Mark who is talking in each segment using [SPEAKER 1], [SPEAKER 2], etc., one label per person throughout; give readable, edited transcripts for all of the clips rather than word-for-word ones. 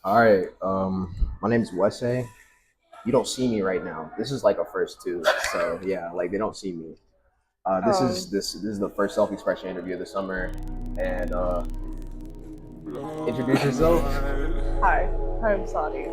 [SPEAKER 1] All right. My name is Wesse. You don't see me right now. This is like a first too. So yeah, like they don't see me. This is
[SPEAKER 2] Um,
[SPEAKER 1] this is the first self-expression interview of the summer. And introduce yourself.
[SPEAKER 2] Hi, I'm Sodhi.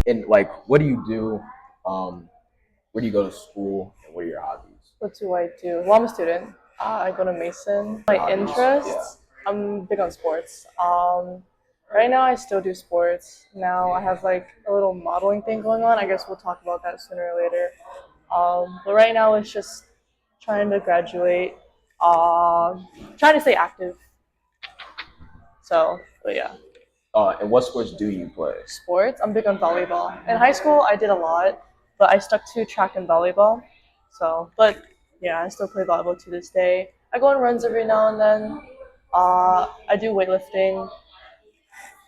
[SPEAKER 1] And like, what do you do? Where do you go to school? And what are your hobbies?
[SPEAKER 2] What do I do? Well, I'm a student. I go to Mason.
[SPEAKER 1] Your
[SPEAKER 2] My
[SPEAKER 1] hobbies? Yeah.
[SPEAKER 2] interests, I'm big on sports. Right now I still do sports. Now I have like a little modeling thing going on. I guess we'll talk about that sooner or later. But right now it's just trying to graduate. Trying to stay active. So, but yeah.
[SPEAKER 1] And what sports do you play?
[SPEAKER 2] Sports. I'm big on volleyball. In high school, I did a lot, but I stuck to track and volleyball. So, but yeah, I still play volleyball to this day. I go on runs every now and then. I do weightlifting,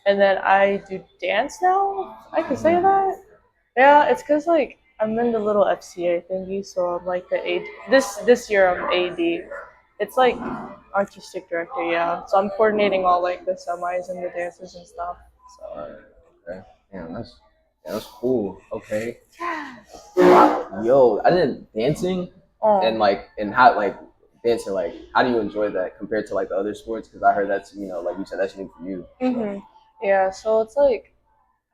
[SPEAKER 2] and then I do dance now. I can say that. Yeah, it's cause like I'm in the little FCA thingy, so I'm like the AD. This year I'm AD. It's like artistic director, yeah. So I'm coordinating all like the semis and the dances and stuff.
[SPEAKER 1] All
[SPEAKER 2] So.
[SPEAKER 1] right. Okay. That's cool. Okay. Yo, I did dancing and
[SPEAKER 2] Oh.
[SPEAKER 1] how like dancing like how do you enjoy that compared to like the other sports? Because I heard that's like you said that's new for you. So
[SPEAKER 2] Yeah, so it's like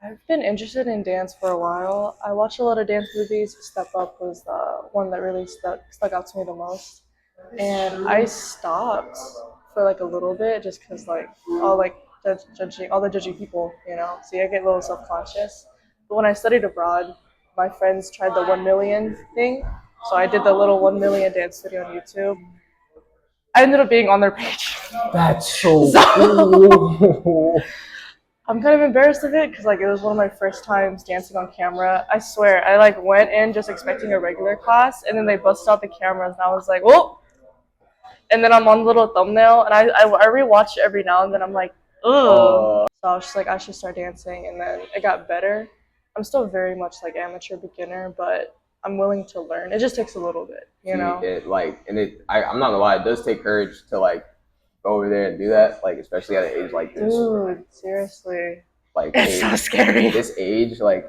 [SPEAKER 2] I've been interested in dance for a while. I watch a lot of dance movies. Step Up was the one that really stuck out to me the most. And I stopped for like a little bit just because like all like judging all the judging people, So I get a little self conscious. But when I studied abroad, my friends tried the 1 million thing, so I did the little 1 million dance studio on YouTube. I ended up being on their page.
[SPEAKER 1] that's so
[SPEAKER 2] So
[SPEAKER 1] cool.
[SPEAKER 2] I'm kind of embarrassed of it because like it was one of my first times dancing on camera. I swear, I like went in just expecting a regular class, and then they busted out the cameras, and I was like, "Oh!" And then I'm on the little thumbnail, and I rewatch it every now and then. I'm like, "Ugh." So I was just like, I should start dancing, and then it got better. I'm still very much like amateur beginner, but I'm willing to learn. It just takes a little bit, you
[SPEAKER 1] See
[SPEAKER 2] know.
[SPEAKER 1] it like and I'm not gonna lie, it does take courage to like go over there and do that, like especially at an age like this.
[SPEAKER 2] Dude, seriously,
[SPEAKER 1] Like
[SPEAKER 2] it's so scary.
[SPEAKER 1] this age, like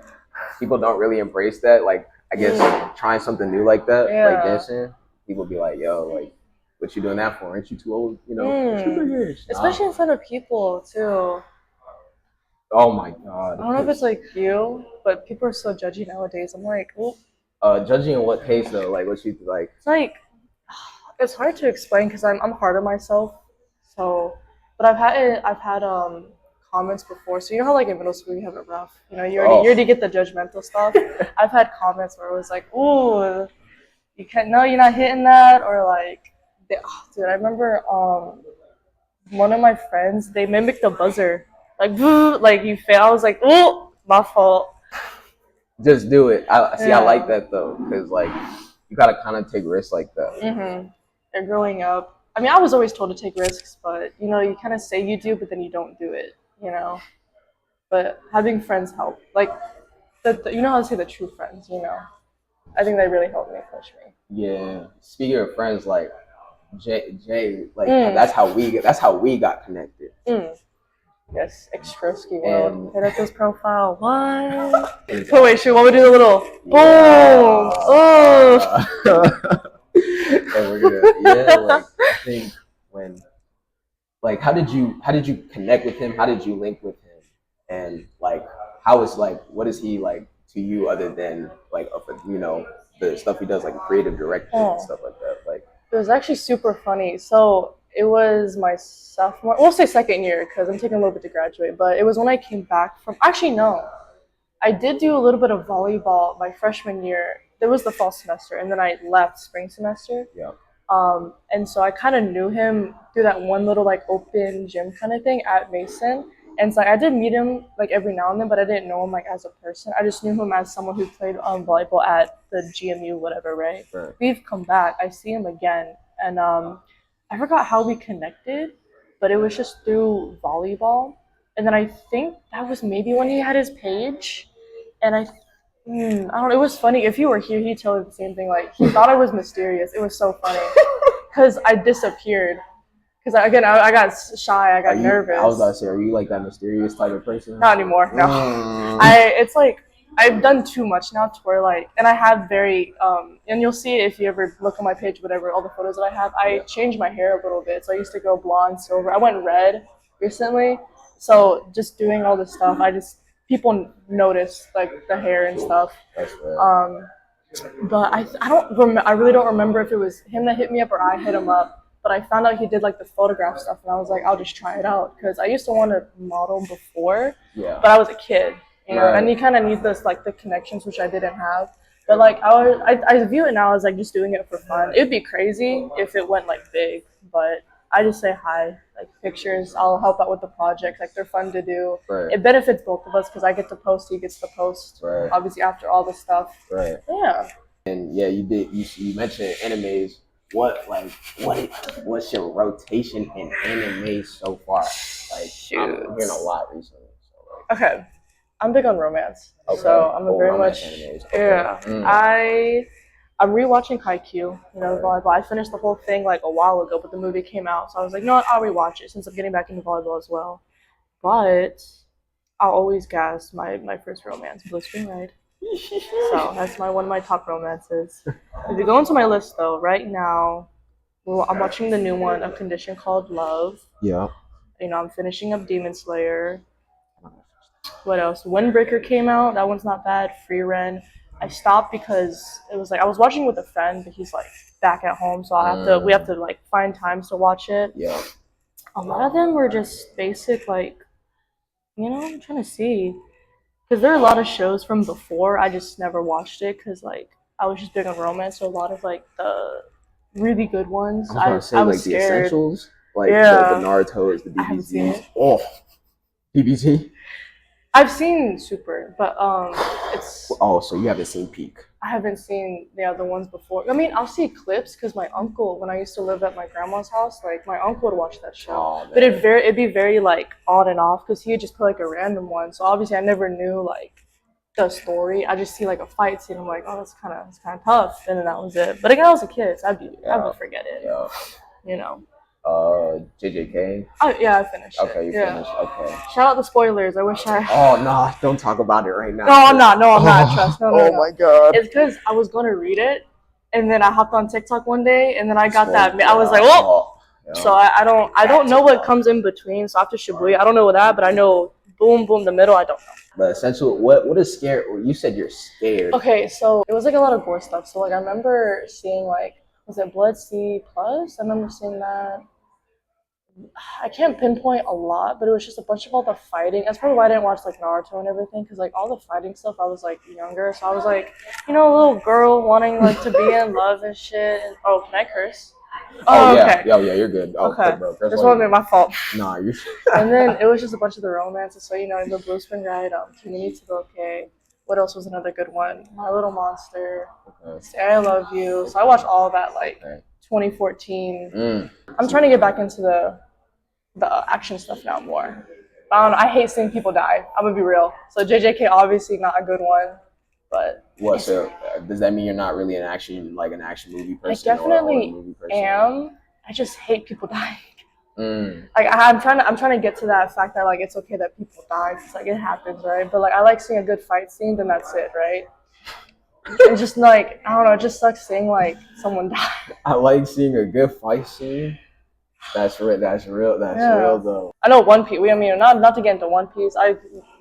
[SPEAKER 1] people don't really embrace that. Like I guess trying something new like that, like
[SPEAKER 2] Yeah.
[SPEAKER 1] dancing, people be like, "Yo, like, what you doing that for? Aren't you too old? You know, it's your big age."
[SPEAKER 2] Especially in front of people too.
[SPEAKER 1] Oh my god.
[SPEAKER 2] I don't know if it's like you, but people are so judgy nowadays. I'm like, well,
[SPEAKER 1] Judging in what case though? Like what you like?
[SPEAKER 2] it's like it's hard to explain because I'm hard on myself. So, but I've had comments before. So you know how like in middle school you have it rough. You already get the judgmental stuff. I've had comments where it was like, "Ooh, you can't. No, you're not hitting that," or like, dude, I remember one of my friends they mimicked a buzzer, like, like you fail. I was like, "Ooh, my fault."
[SPEAKER 1] Just do it. I see. I like
[SPEAKER 2] Yeah.
[SPEAKER 1] that though, because like you gotta kind of take risks like that.
[SPEAKER 2] And growing up, I mean, I was always told to take risks, but you kind of say you do, but then you don't do it. But having friends help. Like, you know how to say the true friends. I think they really helped me push me.
[SPEAKER 1] Yeah. Speaking of friends, like Jay, like
[SPEAKER 2] Mm.
[SPEAKER 1] that's how we got connected.
[SPEAKER 2] Yes, Extroski
[SPEAKER 1] And
[SPEAKER 2] World. Hit up his profile. What? So wait, should we do the little boom?
[SPEAKER 1] yeah.
[SPEAKER 2] Oh.
[SPEAKER 1] And we're gonna like I think when like how did you connect with him? How did you link with him? And like how is like what is he like to you other than like the stuff he does like creative directing and stuff like that? Like
[SPEAKER 2] It was actually super funny. So it was my sophomore, we'll say second year because I'm taking a little bit to graduate, but it was when I came back from, actually, no. I did do a little bit of volleyball my freshman year. There was the fall semester, and then I left spring semester.
[SPEAKER 1] yeah.
[SPEAKER 2] And so I kind of knew him through that one little like open gym kind of thing at Mason. And so I did meet him like every now and then, but I didn't know him like as a person. I just knew him as someone who played volleyball at the GMU, whatever, right?
[SPEAKER 1] Right.
[SPEAKER 2] We've come back. I see him again, and I forgot how we connected, but it was just through volleyball. And then I think that was maybe when he had his page. And I don't know. It was funny. If you were here, he'd tell you the same thing. Like he thought I was mysterious. It was so funny because I disappeared. Because again, I got shy. I got nervous.
[SPEAKER 1] I was about to say, are you like that mysterious type of person?
[SPEAKER 2] Not anymore. No. It's like I've done too much now to where like, and I have very and you'll see it if you ever look on my page, whatever, all the photos that I have. I changed my hair a little bit. So I used to go blonde, silver. I went red recently. So just doing all this stuff, people notice like the hair and stuff.
[SPEAKER 1] That's right.
[SPEAKER 2] But I really don't remember if it was him that hit me up or I hit him up. But I found out he did like the photograph stuff, and I was like, I'll just try it out because I used to want to model before, but I was a kid, and you kind of need this like the connections which I didn't have. But like I view it now as like just doing it for fun. It'd be crazy if it went like big, but I just say hi, like pictures. I'll help out with the project. Like they're fun to do.
[SPEAKER 1] Right.
[SPEAKER 2] It benefits both of us because I get to post, he gets to post.
[SPEAKER 1] Right.
[SPEAKER 2] Obviously after all the stuff.
[SPEAKER 1] Right.
[SPEAKER 2] Yeah.
[SPEAKER 1] And yeah, you did. You mentioned animes. What's your rotation in anime so far? Like I'm hearing a lot recently. So, like,
[SPEAKER 2] okay, I'm big on romance, so I'm very much
[SPEAKER 1] animes.
[SPEAKER 2] I'm rewatching Haikyuu. You know, volleyball. I finished the whole thing like a while ago, but the movie came out, so I was like, no, I'll rewatch it since I'm getting back into volleyball as well. But I'll always guess my first romance, Blue Spring Ride. So that's one of my top romances. If you go into my list though, right now, I'm watching the new one, A Condition Called Love.
[SPEAKER 1] Yeah.
[SPEAKER 2] You know, I'm finishing up Demon Slayer. What else? Windbreaker came out. That one's not bad. Free Ren. I stopped because it was like I was watching with a friend, but he's like back at home, so we have to like find times to watch it.
[SPEAKER 1] Yeah.
[SPEAKER 2] A lot of them were just basic, like, I'm trying to see. Because there are a lot of shows from before, I just never watched it because, like, I was just big on romance, so a lot of, like, the really good ones, I was
[SPEAKER 1] like
[SPEAKER 2] scared.
[SPEAKER 1] The essentials, like the Naruto's, the DBZs. Oh, DBZ?
[SPEAKER 2] I've seen Super, but it's...
[SPEAKER 1] Oh, so you haven't seen Peak.
[SPEAKER 2] I haven't seen the other ones before. I mean, I'll see clips because my uncle, when I used to live at my grandma's house, like my uncle would watch that show.
[SPEAKER 1] Oh,
[SPEAKER 2] but it'd be very like on and off because he would just put like a random one. So obviously I never knew like the story. I just see like a fight scene. I'm like, oh, it's kind of tough, and then that was it. But again, I was a kid, so I would forget it.
[SPEAKER 1] Yeah.
[SPEAKER 2] You know.
[SPEAKER 1] JJK?
[SPEAKER 2] Oh yeah, I finished it.
[SPEAKER 1] Okay, you finished. Okay.
[SPEAKER 2] Shout out the spoilers. I wish I.
[SPEAKER 1] Oh no! Don't talk about it right now.
[SPEAKER 2] No, I'm not. Trust. No.
[SPEAKER 1] Oh my god!
[SPEAKER 2] It's because I was gonna read it, and then I hopped on TikTok one day, and then I got that. I was like, oh. Yeah. So I don't know what comes in between. So after Shibuya, I don't know that, but I know boom, the middle. I don't know.
[SPEAKER 1] But essentially, what is scary? You said you're scared.
[SPEAKER 2] Okay, so it was like a lot of gore stuff. So like I remember seeing like, was it Blood C Plus? I remember seeing that. I can't pinpoint a lot, but it was just a bunch of all the fighting. That's probably why I didn't watch like Naruto and everything, because like all the fighting stuff, I was like younger, so I was like, a little girl wanting like to be in love and shit. And, oh, can I curse?
[SPEAKER 1] Oh yeah, okay. Yeah, you're good. Oh,
[SPEAKER 2] okay, bro. This won't be my fault.
[SPEAKER 1] Nah, you're.
[SPEAKER 2] And then it was just a bunch of the romances. So the Blue Spring Ride, Kimi to Okay. What else was another good one? My Little Monster. Okay. Say I Love You. So I watched all of that like 2014. I'm trying to get back into the action stuff now more. I don't know. I hate seeing people die. I'm gonna be real. So JJK obviously not a good one, but
[SPEAKER 1] what? So does that mean you're not really an action movie person?
[SPEAKER 2] I definitely am. I just hate people dying. Like I'm trying to get to that fact that like it's okay that people die because like it happens, right? But like I like seeing a good fight scene, then that's it, right? And just like I don't know, it just sucks seeing like someone die.
[SPEAKER 1] I like seeing a good fight scene. That's real. That's real though.
[SPEAKER 2] I know One Piece. Not to get into One Piece. I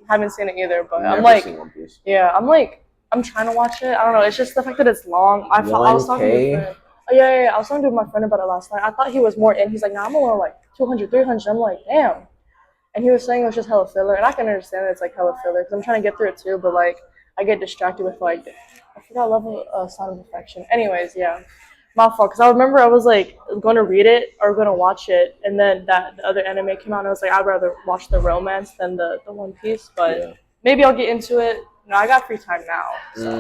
[SPEAKER 2] haven't seen it either, but I'm like,
[SPEAKER 1] seen One Piece.
[SPEAKER 2] Yeah, I'm trying to watch it. I don't know. It's just the fact that it's long. I was talking to my friend. Oh yeah. I was talking to my friend about it last night. I thought he was more in. He's like, nah, I'm only like 200, 300. I'm like, damn. And he was saying it was just hella filler, and I can understand that it's like hella filler because I'm trying to get through it too. But like, I get distracted with like, I forgot level Sign of Affection. Anyways, yeah. My fault, because I remember I was like going to read it or going to watch it, and then the other anime came out, and I was like, I'd rather watch the romance than the One Piece, but maybe I'll get into it. I got free time now, so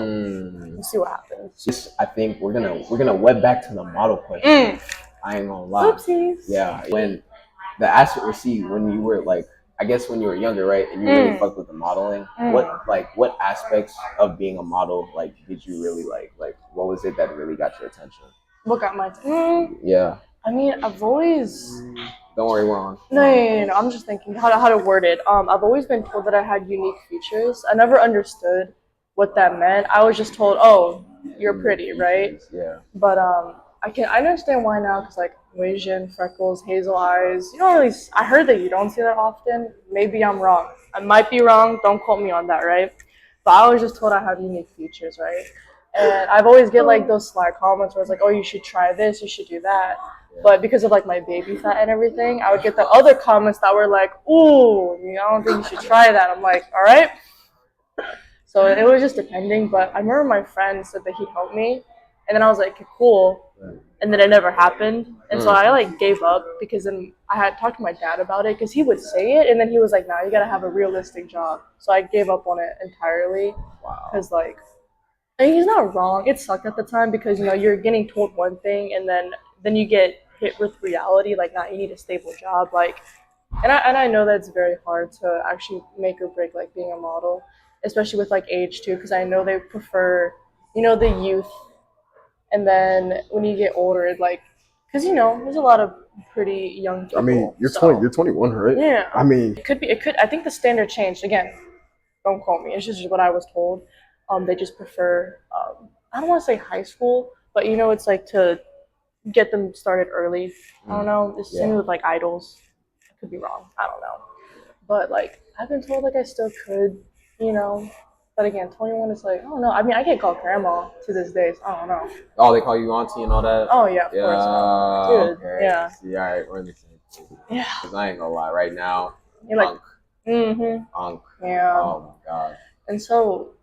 [SPEAKER 2] we'll see what happens.
[SPEAKER 1] I think we're gonna web back to the model question. I ain't gonna lie.
[SPEAKER 2] Oopsies.
[SPEAKER 1] Yeah, when the aspect receipt, when you were like I guess when you were younger, right, and you really fucked with the modeling, what aspects of being a model like did you really like? Like, what was it that really got your attention?
[SPEAKER 2] What got my attention?
[SPEAKER 1] Yeah.
[SPEAKER 2] I mean, I've always.
[SPEAKER 1] Don't worry, we're on.
[SPEAKER 2] No. I'm just thinking how to word it. I've always been told that I had unique features. I never understood what that meant. I was just told, oh, you're pretty, right?
[SPEAKER 1] Yeah.
[SPEAKER 2] But I understand why now because like Asian, freckles, hazel eyes. You don't really. I heard that you don't see that often. Maybe I'm wrong. I might be wrong. Don't quote me on that, right? But I was just told I have unique features, right? And I've always get like those sly comments where it's like, oh, you should try this, you should do that. But because of like my baby fat and everything, I would get the other comments that were like, ooh, I don't think you should try that. I'm like, all right. So it was just depending. But I remember my friend said that he'd help me. And then I was like, okay, cool. And then it never happened. And so I like gave up because then I had talked to my dad about it because he would say it. And then he was like, nah, you got to have a realistic job. So I gave up on it entirely. Because like, and he's not wrong. It sucked at the time because you're getting told one thing and then you get hit with reality like, nah, you need a stable job. Like, and I know that it's very hard to actually make or break like being a model, especially with like age too, because I know they prefer the youth, and then when you get older, it like because there's a lot of pretty young people.
[SPEAKER 1] I mean, you're
[SPEAKER 2] so,
[SPEAKER 1] 20. You're 21, right?
[SPEAKER 2] Yeah.
[SPEAKER 1] I mean,
[SPEAKER 2] it could be. It could. I think the standard changed again. Don't quote me. It's just what I was told. They just prefer. I don't want to say high school, but it's like to get them started early. I don't know. It's same with like idols. I could be wrong. I don't know. But like I've been told like I still could, you know. But again, 21 is like I don't know. I mean, I get called grandma to this day. So I don't know.
[SPEAKER 1] oh, they call you auntie and all that.
[SPEAKER 2] Oh yeah, of course, dude.
[SPEAKER 1] Okay.
[SPEAKER 2] Yeah.
[SPEAKER 1] See, all right, we're in the same.
[SPEAKER 2] Yeah.
[SPEAKER 1] Because I ain't gonna lie, right now,
[SPEAKER 2] You're like,
[SPEAKER 1] Unk.
[SPEAKER 2] Yeah.
[SPEAKER 1] Oh my god.
[SPEAKER 2] And so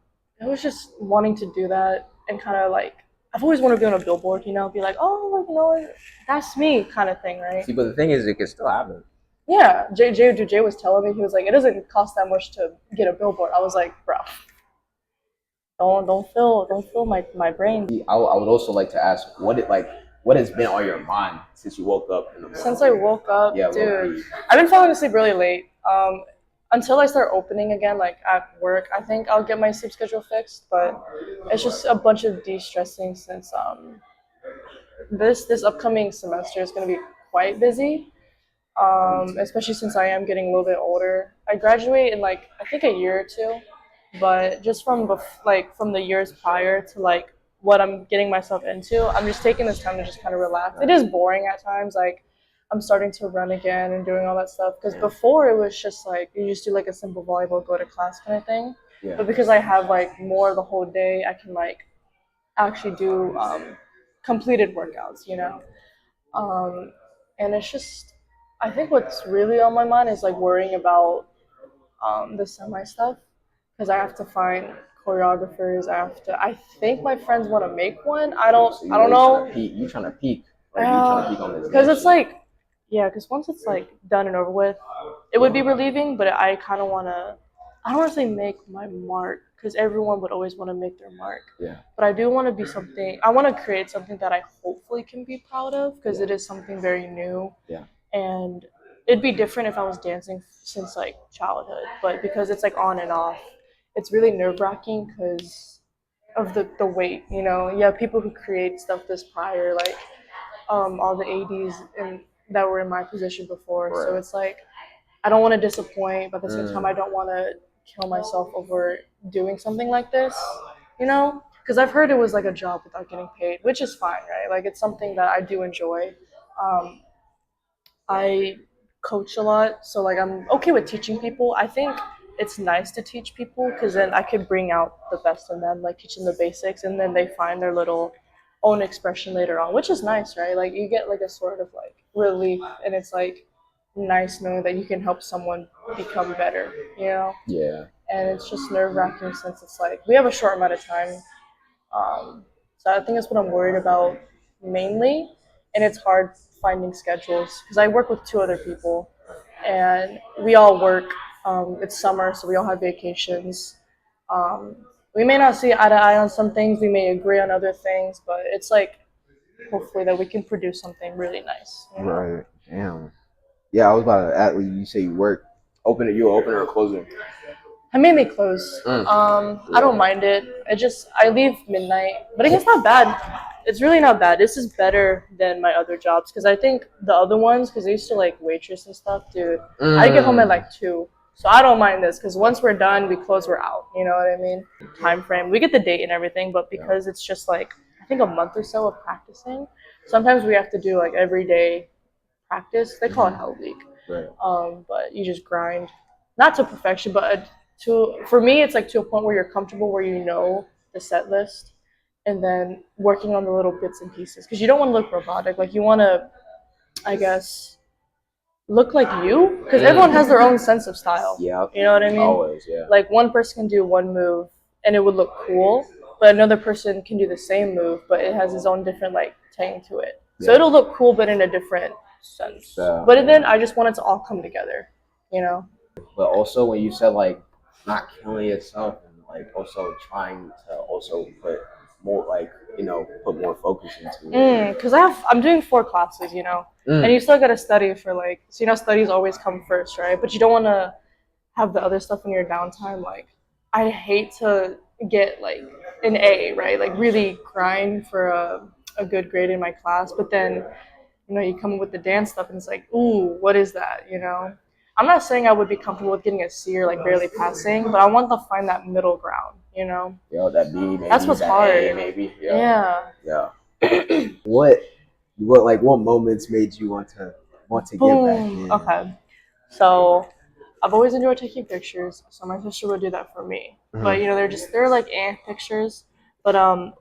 [SPEAKER 2] it was just wanting to do that and kind of like I've always wanted to be on a billboard, be like, oh, like, that's me kind of thing, right?
[SPEAKER 1] See, but the thing is, it can still happen.
[SPEAKER 2] Yeah, Jay was telling me, he was like, it doesn't cost that much to get a billboard. I was like, bro, don't fill my brain.
[SPEAKER 1] I would also like to ask, what has been on your mind since you woke up in the morning?
[SPEAKER 2] Since I woke up,
[SPEAKER 1] yeah,
[SPEAKER 2] dude, I've been falling asleep really late. Until I start opening again, like at work, I think I'll get my sleep schedule fixed. But it's just a bunch of de-stressing since this upcoming semester is going to be quite busy. Especially since I am getting a little bit older. I graduate in like I think a year or two, but just from from the years prior to like what I'm getting myself into, I'm just taking this time to just kind of relax. It is boring at times, like I'm starting to run again and doing all that stuff because before it was just like you just do like a simple volleyball, go to class kind of thing. Yeah. But because I have like more the whole day, I can like actually do completed workouts, and it's just I think what's really on my mind is like worrying about the semi stuff because I have to find choreographers. I think my friends want to make one. I don't know.
[SPEAKER 1] You trying to peak? Like, you trying to peak on this?
[SPEAKER 2] Because it's like, yeah. Because once it's like done and over with, it would be relieving. But I kind of want to. I don't want to say make my mark because everyone would always want to make their mark.
[SPEAKER 1] Yeah.
[SPEAKER 2] But I do want to be something. I want to create something that I hopefully can be proud of because it is something very new.
[SPEAKER 1] Yeah.
[SPEAKER 2] And it'd be different if I was dancing since like childhood, but because it's like on and off, it's really nerve-wracking because of the weight. You have people who create stuff this prior, like all the ADs and that were in my position before. Right. So it's like I don't want to disappoint, but at the same time, I don't want to kill myself over doing something like this. Because I've heard it was like a job without getting paid, which is fine, right? Like it's something that I do enjoy. I coach a lot, so like I'm okay with teaching people. I think it's nice to teach people because then I could bring out the best in them, like teach them the basics, and then they find their little own expression later on, which is nice, right? Like you get like a sort of like relief, and it's like nice knowing that you can help someone become better,
[SPEAKER 1] Yeah.
[SPEAKER 2] And it's just nerve-wracking since it's like we have a short amount of time. So I think that's what I'm worried about mainly, and it's hard finding schedules because I work with two other people, and we all work. It's summer, so we all have vacations. We may not see eye to eye on some things. We may agree on other things, but it's like hopefully that we can produce something really nice.
[SPEAKER 1] Right. Damn. Yeah, I was about to ask when you say you work. Open it, you open it or close it?
[SPEAKER 2] I mainly close. I don't mind it. I leave midnight, but it's not bad. It's really not bad. This is better than my other jobs because I think the other ones, because I used to like waitress and stuff, dude. I get home at like 2, so I don't mind this because once we're done, we close, we're out. You know what I mean? Time frame. We get the date and everything, but because it's just like I think a month or so of practicing, sometimes we have to do like every day practice. They call it Hell Week.
[SPEAKER 1] Right.
[SPEAKER 2] But you just grind, not to perfection, but for me, it's like to a point where you're comfortable, where you know the set list, and then working on the little bits and pieces because you don't want to look robotic. Like you want to, I guess, look like you because everyone has their own sense of style.
[SPEAKER 1] Yeah.
[SPEAKER 2] You know what I mean?
[SPEAKER 1] Always, yeah.
[SPEAKER 2] Like one person can do one move and it would look cool, but another person can do the same move, but it has its own different like tang to it. So it'll look cool, but in a different sense. But then I just want it to all come together, you know.
[SPEAKER 1] But also when you said like not killing yourself and like also trying to also put more like put more focus into it.
[SPEAKER 2] Because I'm doing 4 classes, you know, and you still gotta study for like so studies always come first, right? But you don't want to have the other stuff in your downtime. Like I hate to get like an A, right? Like really grind for a good grade in my class, but then you come with the dance stuff and it's like, ooh, what is that? I'm not saying I would be comfortable with getting a C or like barely passing, but I want to find that middle ground,
[SPEAKER 1] That B maybe.
[SPEAKER 2] That's what's
[SPEAKER 1] that
[SPEAKER 2] hard.
[SPEAKER 1] A, maybe. Yeah.
[SPEAKER 2] Yeah.
[SPEAKER 1] What moments made you want to get back in?
[SPEAKER 2] Okay. So I've always enjoyed taking pictures, so my sister would do that for me. But they're like pictures. But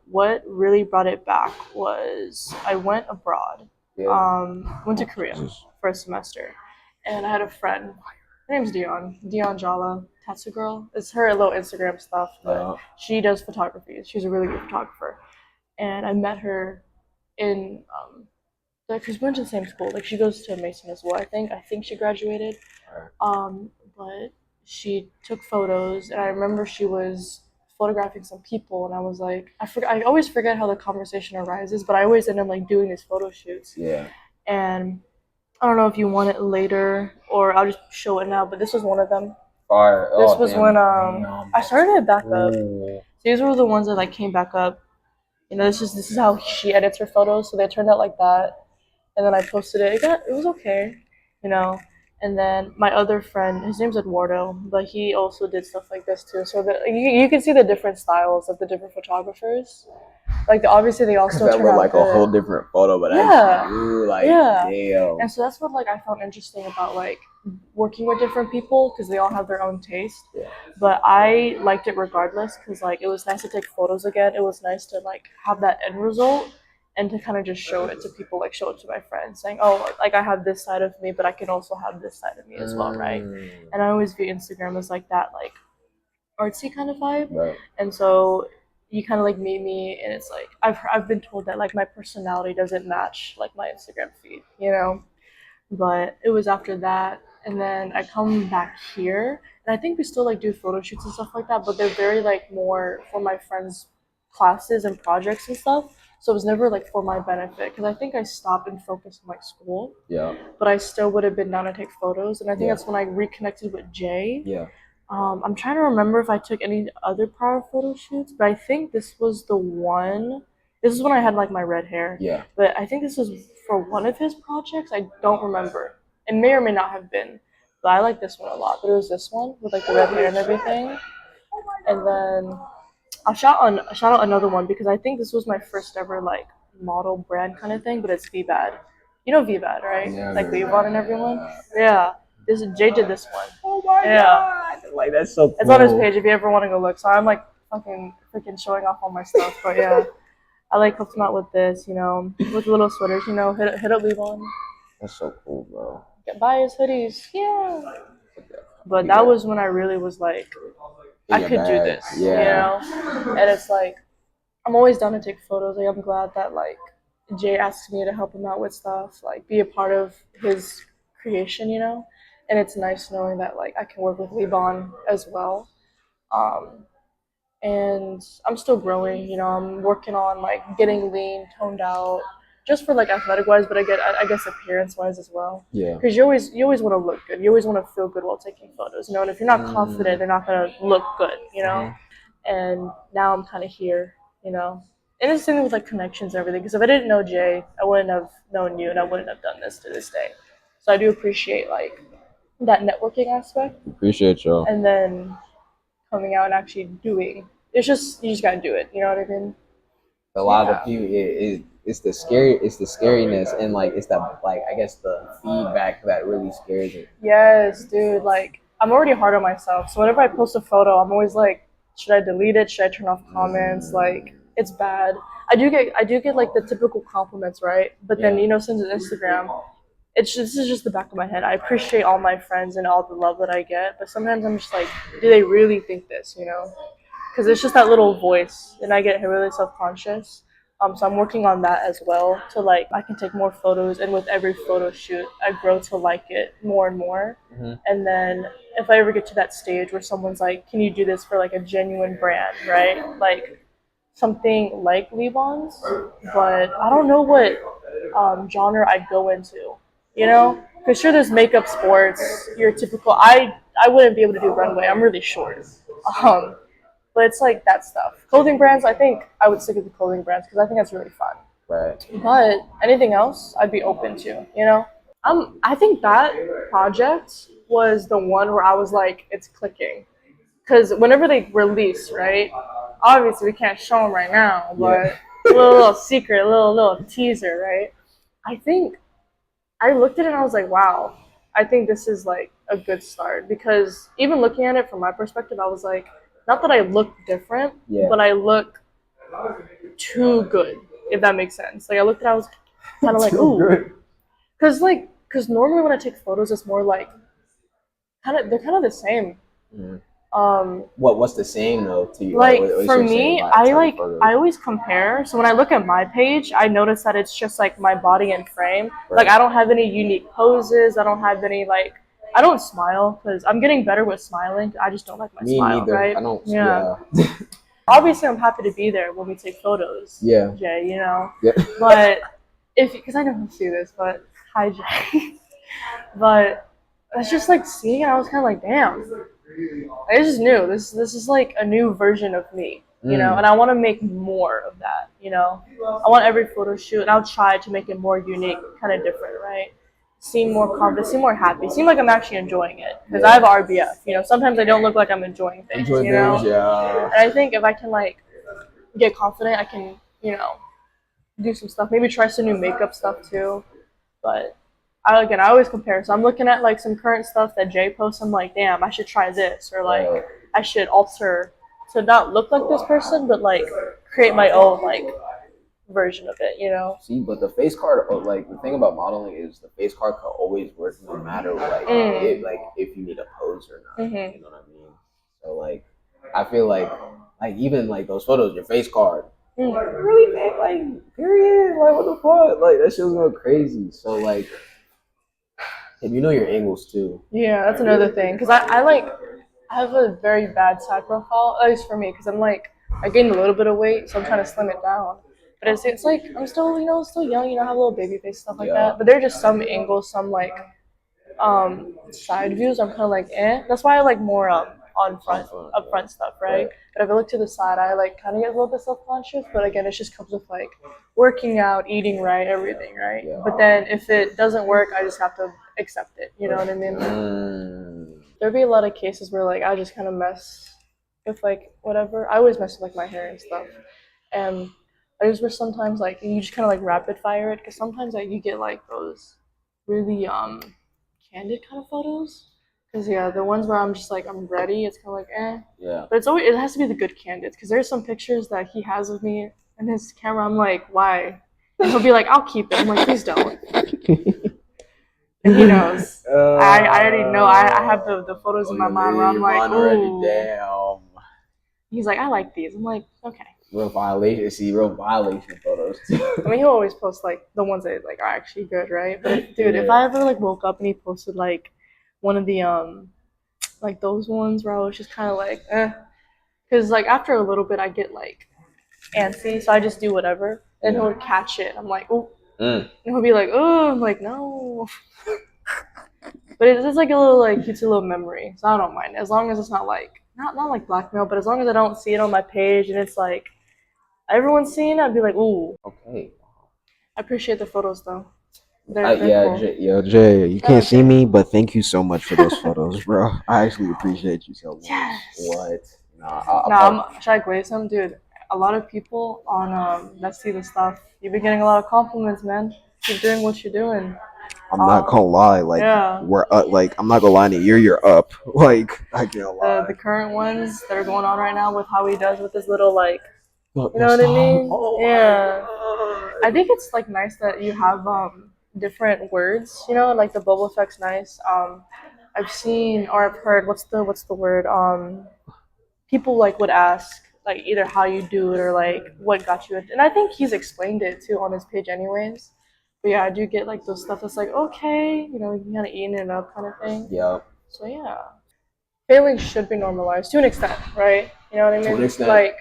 [SPEAKER 2] what really brought it back was I went abroad. Went to Korea for a semester, and I had a friend. Her name's Dion Jala, Tatsu Girl. It's her little Instagram stuff, but she does photography. She's a really good photographer, and I met her in because we went to the same school. Like she goes to Mason as well. I think she graduated. But she took photos, and I remember she was photographing some people, and I was like, I always forget how the conversation arises, but I always end up like doing these photo shoots.
[SPEAKER 1] Yeah.
[SPEAKER 2] And I don't know if you want it later or I'll just show it now, but this was one of them. This was when I started it back up. So these were the ones that like came back up. This is how she edits her photos, so they turned out like that. And then I posted it. It was okay, you know. And then my other friend, his name's Eduardo, but he also did stuff like this too. So that you can see the different styles of the different photographers. Like obviously they all still turn out
[SPEAKER 1] like
[SPEAKER 2] good.
[SPEAKER 1] a whole different photo, but
[SPEAKER 2] yeah,
[SPEAKER 1] damn.
[SPEAKER 2] And so that's what like I found interesting about like working with different people because they all have their own taste.
[SPEAKER 1] Yeah.
[SPEAKER 2] But I liked it regardless because like it was nice to take photos again. It was nice to like have that end result and to kind of just show it to people, like show it to my friends, saying, oh, like I have this side of me, but I can also have this side of me as well, right? And I always view Instagram as like that like artsy kind of vibe.
[SPEAKER 1] Right.
[SPEAKER 2] And so you kind of like meet me and it's like I've been told that like my personality doesn't match like my Instagram feed, but it was after that, and then I come back here and I think we still like do photo shoots and stuff like that, but they're very like more for my friends' classes and projects and stuff, so it was never like for my benefit because I think I stopped and focused on like school, but I still would have been down to take photos, and I think that's when I reconnected with Jay. I'm trying to remember if I took any other prior photo shoots, but I think this was the one. This is when I had like my red hair.
[SPEAKER 1] Yeah.
[SPEAKER 2] But I think this was for one of his projects. I don't remember. It may or may not have been. But I like this one a lot. But it was this one with like the red hair and everything. And then I'll shout out another one because I think this was my first ever like model brand kind of thing, but it's VBAD. You know VBAD, right?
[SPEAKER 1] Yeah,
[SPEAKER 2] like Levon and everyone. Yeah. Jay did this one. Oh my god!
[SPEAKER 1] Like that's so cool.
[SPEAKER 2] It's on his page if you ever want to go look. So I'm like fucking freaking showing off all my stuff. But yeah, I like helped him out with this, with little sweaters, hit up Levon.
[SPEAKER 1] That's so cool, bro.
[SPEAKER 2] Buy his hoodies, yeah. But that was when I really was like, I could do this, And it's like, I'm always down to take photos. Like I'm glad that like Jay asked me to help him out with stuff, like be a part of his creation, And it's nice knowing that like I can work with Levon as well. And I'm still growing, I'm working on like getting lean, toned out, just for like athletic wise, but I guess appearance wise as well.
[SPEAKER 1] Yeah.
[SPEAKER 2] Because you always want to look good. You always want to feel good while taking photos. You know, and if you're not confident, they're not gonna look good. You know, and now I'm kind of here. You know, and it's the same with like connections and everything. Because if I didn't know Jay, I wouldn't have known you, and I wouldn't have done this to this day. So I do appreciate like that networking aspect,
[SPEAKER 1] Appreciate y'all.
[SPEAKER 2] and then coming out and actually doing. It's just you just gotta do it. You know what I mean?
[SPEAKER 1] A lot of people, it's the scariness, and like it's the like I guess the feedback that really scares it.
[SPEAKER 2] Yes, dude. Like I'm already hard on myself, so whenever I post a photo, I'm always like, should I delete it? Should I turn off comments? Like it's bad. I do get like the typical compliments, right? But then since it's Instagram, this is just the back of my head. I appreciate all my friends and all the love that I get, but sometimes I'm just like, do they really think this? Because it's just that little voice, and I get really self-conscious. So I'm working on that as well to like I can take more photos, and with every photo shoot, I grow to like it more and more. And then if I ever get to that stage where someone's like, "Can you do this for like a genuine brand, right?" Like something like Leavon's, but I don't know what genre I'd go into. Because sure, there's makeup, sports, your typical. I wouldn't be able to do runway. I'm really short. Um, but it's like that stuff. Clothing brands, I think I would stick with the clothing brands because I think that's really fun.
[SPEAKER 1] Right.
[SPEAKER 2] But anything else, I'd be open to. I think that project was the one where I was like, it's clicking. Because whenever they release, right? Obviously, we can't show them right now, but a little secret, a little teaser, right? I think I looked at it and I was like, wow, I think this is like a good start because even looking at it from my perspective, I was like, not that I look different, but I look too good, if that makes sense. Like I looked at it, I was kind of like, ooh, because normally when I take photos, it's more like they're kind of the same.
[SPEAKER 1] What's the same though to you?
[SPEAKER 2] Like
[SPEAKER 1] What
[SPEAKER 2] for
[SPEAKER 1] you're
[SPEAKER 2] me,
[SPEAKER 1] saying by
[SPEAKER 2] I
[SPEAKER 1] type of
[SPEAKER 2] like
[SPEAKER 1] photos?
[SPEAKER 2] I always compare. So when I look at my page, I notice that it's just like my body and frame.
[SPEAKER 1] Right.
[SPEAKER 2] Like I don't have any unique poses. I don't have any like I don't smile because I'm getting better with smiling. I just don't like my
[SPEAKER 1] Me
[SPEAKER 2] smile,
[SPEAKER 1] neither.
[SPEAKER 2] right?
[SPEAKER 1] I don't.
[SPEAKER 2] Yeah. Obviously, I'm happy to be there when we take photos.
[SPEAKER 1] Yeah.
[SPEAKER 2] Jay,
[SPEAKER 1] Yeah.
[SPEAKER 2] But because I never see this, but hi Jay. But it's just like seeing it, I was kind of like, damn. I just knew this is like a new version of me, and I want to make more of that. I want every photo shoot, and I'll try to make it more unique, kind of different, right? Seem more confident, seem more happy, seem like I'm actually enjoying it because I have RBF. Sometimes I don't look like I'm enjoying things.
[SPEAKER 1] Yeah.
[SPEAKER 2] And I think if I can like get confident, I can do some stuff. Maybe try some new makeup stuff too. But I always compare. So I'm looking at like some current stuff that Jay posts. I'm like, damn, I should try this, or like I should alter to not look like this person, but like create my own like version of it.
[SPEAKER 1] See, but the face card, like the thing about modeling is the face card can always work no matter if you need a pose or not. You know what I mean? So like, I feel like even like those photos, your face card, really big, like period, like what the fuck, like that shit was going crazy. So like, if you know your angles too.
[SPEAKER 2] Yeah, that's another thing because I have a very bad side profile, at least for me, because I gained a little bit of weight, so I'm trying to slim it down. But it's like I'm still still young, have a little baby face stuff like that. But there are just some angles, some like side views. I'm kind of like That's why I like more on front up front stuff, right? But if I look to the side, I like kind of get a little bit self conscious. But again, it just comes with like working out, eating right, everything, right? But then if it doesn't work, I just have to accept it. You know what I mean? There'd be a lot of cases where like I just kind of mess with like whatever. I always mess with like my hair and stuff, and I just wish sometimes like you just kind of like rapid fire it because sometimes like you get like those really candid kind of photos. Because the ones where I'm just like I'm ready, it's kind of like
[SPEAKER 1] Yeah.
[SPEAKER 2] But it has to be the good candids because there's some pictures that he has of me in his camera. I'm like, why? And he'll be like, I'll keep it. I'm like, please don't. And he knows. I already know. I have the photos in my mind where I'm like, ooh.
[SPEAKER 1] Damn.
[SPEAKER 2] He's like, I like these. I'm like, okay.
[SPEAKER 1] Real violation photos too.
[SPEAKER 2] I mean, he'll always post like the ones that like are actually good, right? But dude, if I ever like woke up and he posted like one of the like those ones where I was just kind of like, because like after a little bit I get like antsy, so I just do whatever, and he'll catch it. I'm like, ooh,
[SPEAKER 1] Mm.
[SPEAKER 2] And he'll be like, oh, I'm like, no. But it's just like a little like cute little memory, so I don't mind as long as it's not like not like blackmail, but as long as I don't see it on my page and it's like everyone's seeing it, I'd be like, ooh.
[SPEAKER 1] Okay.
[SPEAKER 2] I appreciate the photos though. They're
[SPEAKER 1] Yeah,
[SPEAKER 2] cool.
[SPEAKER 3] Jay, you
[SPEAKER 2] Shout
[SPEAKER 3] can't
[SPEAKER 2] out
[SPEAKER 3] see
[SPEAKER 2] Jay.
[SPEAKER 3] me, but thank you so much for those photos, bro. I actually appreciate you so much.
[SPEAKER 2] Yes.
[SPEAKER 1] What?
[SPEAKER 2] Should I glaze him, dude? A lot of people on that see the stuff. You've been getting a lot of compliments, man. Keep doing what you're doing.
[SPEAKER 3] I'm not gonna lie, like
[SPEAKER 2] Yeah.
[SPEAKER 3] we're up, like I'm not gonna lie to you, you're up. Like I can't lie.
[SPEAKER 2] The current ones that are going on right now with how he does with his little like,
[SPEAKER 1] Look,
[SPEAKER 2] you know what I mean?
[SPEAKER 1] oh
[SPEAKER 2] Yeah. I think it's like nice that you have different words. You know, like the bubble effect's nice. I've seen or I've heard what's the word? People like would ask like either how you do it or like what got you it, and I think he's explained it too on his page anyways. But yeah, I do get like those stuff that's like okay, you know, you kind of eating it up kind of thing.
[SPEAKER 1] Yep.
[SPEAKER 2] So yeah, failing should be normalized to an extent, right? You know what I mean?
[SPEAKER 1] To an extent.
[SPEAKER 2] Like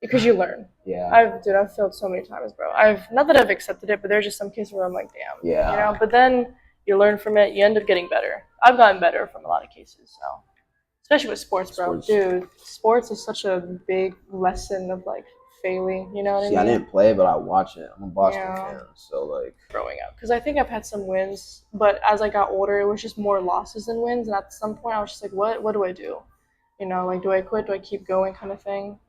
[SPEAKER 2] because you learn.
[SPEAKER 1] Yeah.
[SPEAKER 2] I've failed so many times, bro. I've not that I've accepted it, but there's just some cases where I'm like, damn.
[SPEAKER 1] Yeah.
[SPEAKER 2] You know, but then you learn from it. You end up getting better. I've gotten better from a lot of cases, so especially with sports, bro. Dude, sports is such a big lesson of like failing. You know what I mean?
[SPEAKER 1] I didn't play, but I watch it. I'm a Boston
[SPEAKER 2] Yeah.
[SPEAKER 1] fan, so like
[SPEAKER 2] Growing up, because I think I've had some wins, but as I got older, it was just more losses than wins. And at some point, I was just like, what do I do? You know, like do I quit? Do I keep going? Kind of thing.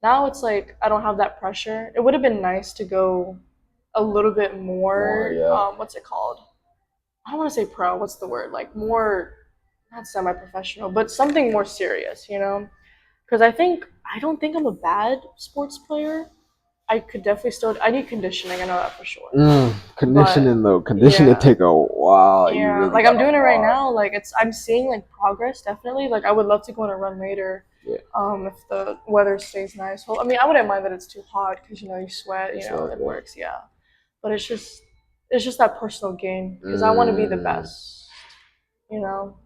[SPEAKER 2] Now it's like I don't have that pressure. It would have been nice to go a little bit more.
[SPEAKER 1] Yeah.
[SPEAKER 2] What's it called? I don't want to say pro. What's the word? Like more, not semi-professional, but something more serious. You know, because I don't think I'm a bad sports player. I could definitely still. I need conditioning. I know that for sure.
[SPEAKER 3] Conditioning though, conditioning
[SPEAKER 2] yeah.
[SPEAKER 3] take a while. You
[SPEAKER 2] Yeah,
[SPEAKER 3] really
[SPEAKER 2] like I'm
[SPEAKER 3] gotta
[SPEAKER 2] doing it right
[SPEAKER 3] walk.
[SPEAKER 2] now. Like I'm seeing like progress definitely. Like I would love to go on a run later.
[SPEAKER 1] Yeah.
[SPEAKER 2] If the weather stays nice. Well, I mean, I wouldn't mind that it's too hot because you know you sweat. You know, it works. Yeah, but it's just that personal gain because I want to be the best. You know,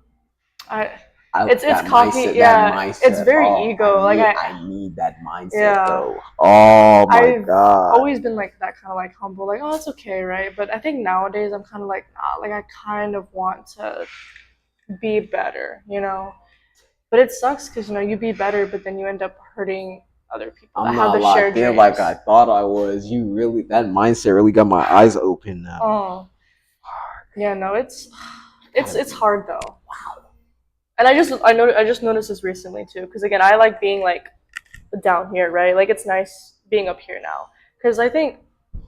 [SPEAKER 2] it's cocky.
[SPEAKER 1] Mindset,
[SPEAKER 2] Yeah,
[SPEAKER 1] mindset.
[SPEAKER 2] it's very ego.
[SPEAKER 1] I need that mindset.
[SPEAKER 2] Yeah.
[SPEAKER 1] Though.
[SPEAKER 3] Oh my
[SPEAKER 2] I've
[SPEAKER 3] god.
[SPEAKER 2] always been like that kind of like humble, like oh it's okay, right? But I think nowadays I'm kind of like nah, like I kind of want to be better, you know. But it sucks because you know you be better, but then you end up hurting other people.
[SPEAKER 1] I'm not locked in like I thought I was. You really
[SPEAKER 3] That mindset really got my eyes open now.
[SPEAKER 2] Oh, yeah, no, it's hard though. Wow. And I just noticed this recently too, because again I like being like down here, right? Like it's nice being up here now, because I think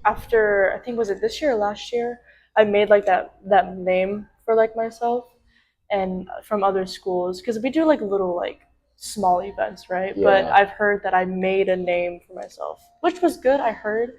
[SPEAKER 2] after was it this year or last year, I made like that name for like myself and from other schools because we do like little like small events, right?
[SPEAKER 1] Yeah.
[SPEAKER 2] But I've heard that I made a name for myself, which was good. I heard,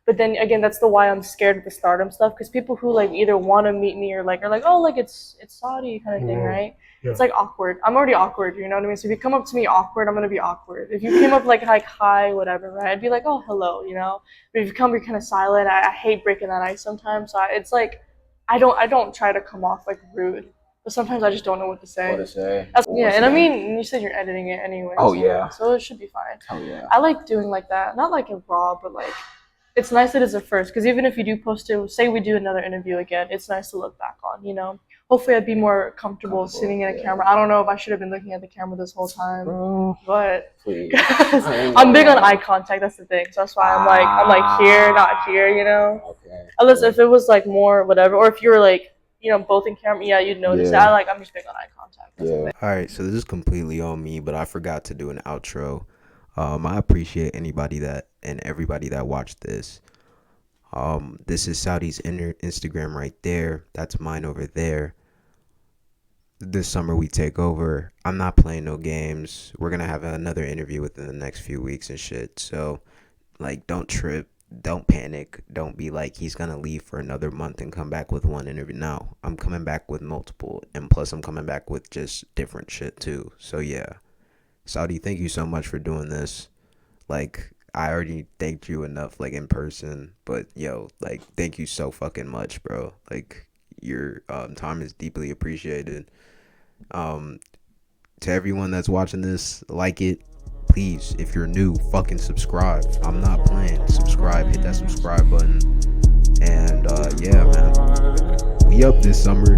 [SPEAKER 2] but then again, that's the why I'm scared of the stardom stuff because people who like either want to meet me or like are like, oh, like it's Saudi kind of thing, right? Yeah. It's like awkward. I'm already awkward, you know what I mean? So if you come up to me awkward, I'm gonna be awkward. If you came up like hi, whatever, right? I'd be like, oh, hello, you know. But if you come, you're kind of silent. I hate breaking that ice sometimes. So it's like, I don't try to come off like rude. But sometimes I just don't know what to say. And I mean, you said you're editing it anyway.
[SPEAKER 1] Oh yeah.
[SPEAKER 2] So it should be fine.
[SPEAKER 1] Oh yeah.
[SPEAKER 2] I like doing like that, not like in raw, but like it's nice that it's a first. Because even if you do post it, say we do another interview again, it's nice to look back on. You know, hopefully I'd be more comfortable sitting in a camera. I don't know if I should have been looking at the camera this whole time, but I'm big on eye contact. That's the thing. So that's why I'm like here, not here. You know. Okay. Unless if it was like more whatever, or if you were like. You know, both in camera, yeah, you'd notice that. I'm just big on eye contact.
[SPEAKER 3] Yeah. All right, so this is completely on me, but I forgot to do an outro. I appreciate anybody that and everybody that watched this. This is Saudi's Instagram right there. That's mine over there. This summer we take over. I'm not playing no games. We're gonna have another interview within the next few weeks and shit. So, like, don't trip. Don't panic. Don't be like he's gonna leave for another month and come back with one interview. No, I'm coming back with multiple, and plus I'm coming back with just different shit too. So yeah, Saudi, thank you so much for doing this. Like I already thanked you enough, like in person, but yo, like thank you so fucking much, bro. Like your time is deeply appreciated. To everyone that's watching this, like it. Please, if you're new, fucking subscribe. I'm not playing. Subscribe, hit that subscribe button. And yeah, man, we up this summer.